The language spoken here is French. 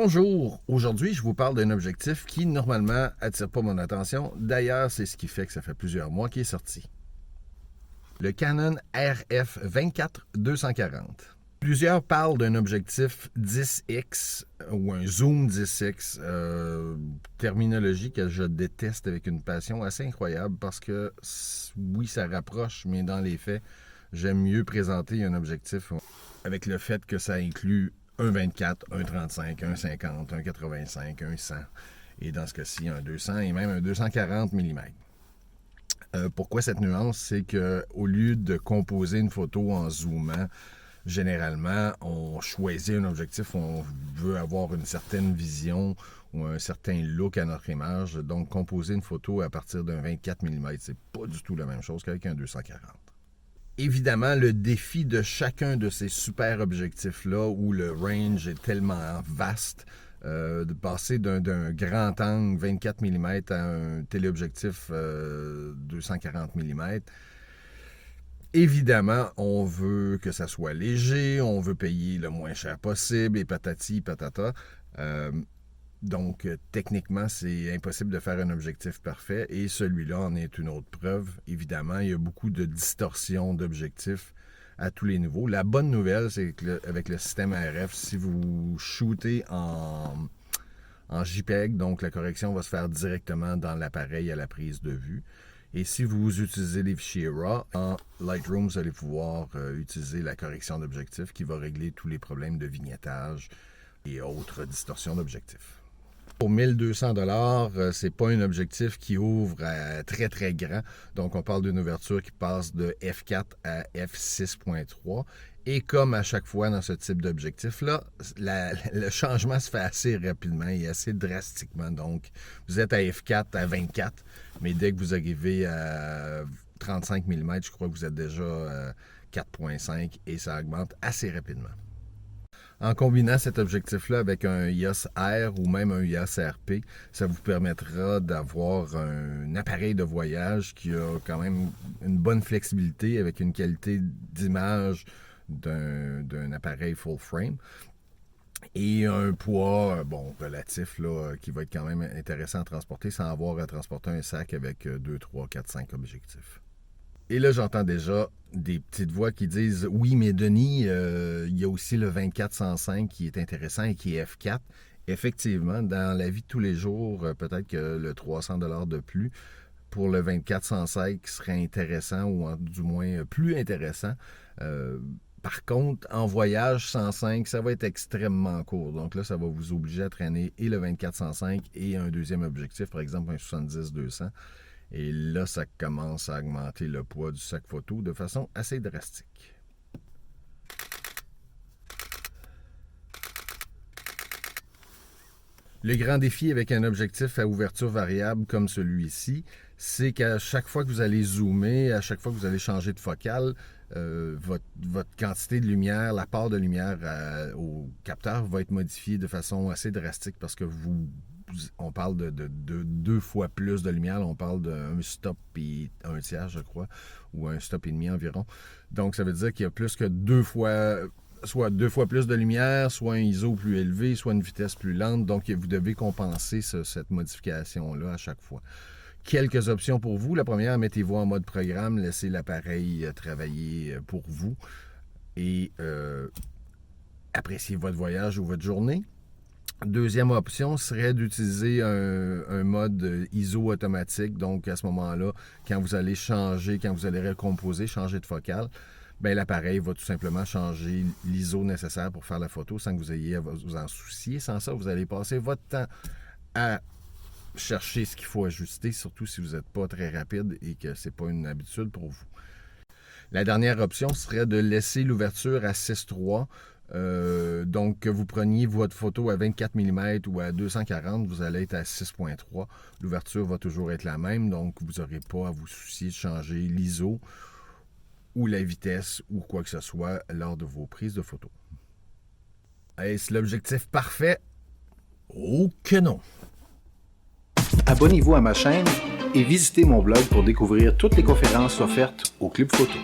Bonjour! Aujourd'hui, je vous parle d'un objectif qui, normalement, attire pas mon attention. D'ailleurs, c'est ce qui fait que ça fait plusieurs mois qu'il est sorti. Le Canon RF 24-240. Plusieurs parlent d'un objectif 10x ou un zoom 10x, terminologie que je déteste avec une passion assez incroyable parce que, oui, ça rapproche, mais dans les faits, j'aime mieux présenter un objectif avec le fait que ça inclut un 24, un 35, un 50, un 85, un 100 et dans ce cas-ci, un 200 et même un 240 mm. Pourquoi cette nuance? C'est qu'au lieu de composer une photo en zoomant, généralement, on choisit un objectif où on veut avoir une certaine vision ou un certain look à notre image. Donc, composer une photo à partir d'un 24 mm, c'est pas du tout la même chose qu'avec un 240. Évidemment, le défi de chacun de ces super objectifs-là, où le range est tellement vaste, de passer d'un grand angle 24 mm à un téléobjectif 240 mm, évidemment, on veut que ça soit léger, on veut payer le moins cher possible, et patati, patata. Donc, techniquement, c'est impossible de faire un objectif parfait et celui-là en est une autre preuve. Évidemment, il y a beaucoup de distorsions d'objectifs à tous les niveaux. La bonne nouvelle, c'est qu'avec le système RF, si vous shootez en JPEG, donc la correction va se faire directement dans l'appareil à la prise de vue. Et si vous utilisez les fichiers RAW, en Lightroom, vous allez pouvoir utiliser la correction d'objectif qui va régler tous les problèmes de vignettage et autres distorsions d'objectifs. Pour 1200 $, c'est pas un objectif qui ouvre à très très grand. Donc on parle d'une ouverture qui passe de f4 à f6.3. Et comme à chaque fois dans ce type d'objectif-là, le changement se fait assez rapidement et assez drastiquement. Donc vous êtes à f4 à 24, mais dès que vous arrivez à 35 mm, je crois que vous êtes déjà à 4.5 et ça augmente assez rapidement. En combinant cet objectif-là avec un EOS R ou même un EOS RP, ça vous permettra d'avoir un appareil de voyage qui a quand même une bonne flexibilité avec une qualité d'image d'un appareil full frame et un poids relatif là, qui va être quand même intéressant à transporter sans avoir à transporter un sac avec 2, 3, 4, 5 objectifs. Et là, j'entends déjà des petites voix qui disent « Oui, mais Denis, il y a aussi le 24-105 qui est intéressant et qui est F4. » Effectivement, dans la vie de tous les jours, peut-être que le 300 $ de plus pour le 24-105 serait intéressant ou du moins plus intéressant. Par contre, en voyage 105, ça va être extrêmement court. Donc là, ça va vous obliger à traîner et le 24-105 et un deuxième objectif, par exemple un 70-200. Et là, ça commence à augmenter le poids du sac photo de façon assez drastique. Le grand défi avec un objectif à ouverture variable comme celui-ci, c'est qu'à chaque fois que vous allez zoomer, à chaque fois que vous allez changer de focale, votre quantité de lumière, la part de lumière au capteur va être modifiée de façon assez drastique parce que on parle de 2 fois plus de lumière. Là, on parle d'un stop et un tiers, je crois, ou un stop et demi environ. Donc, ça veut dire qu'il y a plus que 2 fois, soit 2 fois plus de lumière, soit un ISO plus élevé, soit une vitesse plus lente. Donc, vous devez compenser cette modification-là à chaque fois. Quelques options pour vous. La première, mettez-vous en mode programme, laissez l'appareil travailler pour vous et appréciez votre voyage ou votre journée. Deuxième option serait d'utiliser un mode ISO automatique. Donc, à ce moment-là, quand vous allez changer, quand vous allez recomposer, changer de focale, l'appareil va tout simplement changer l'ISO nécessaire pour faire la photo sans que vous ayez à vous en soucier. Sans ça, vous allez passer votre temps à chercher ce qu'il faut ajuster, surtout si vous n'êtes pas très rapide et que ce n'est pas une habitude pour vous. La dernière option serait de laisser l'ouverture à 6.3. Donc, que vous preniez votre photo à 24 mm ou à 240, vous allez être à 6.3. L'ouverture va toujours être la même, donc vous n'aurez pas à vous soucier de changer l'ISO ou la vitesse ou quoi que ce soit lors de vos prises de photos. Est-ce l'objectif parfait? Oh que non! Abonnez-vous à ma chaîne et visitez mon blog pour découvrir toutes les conférences offertes au Club Photo.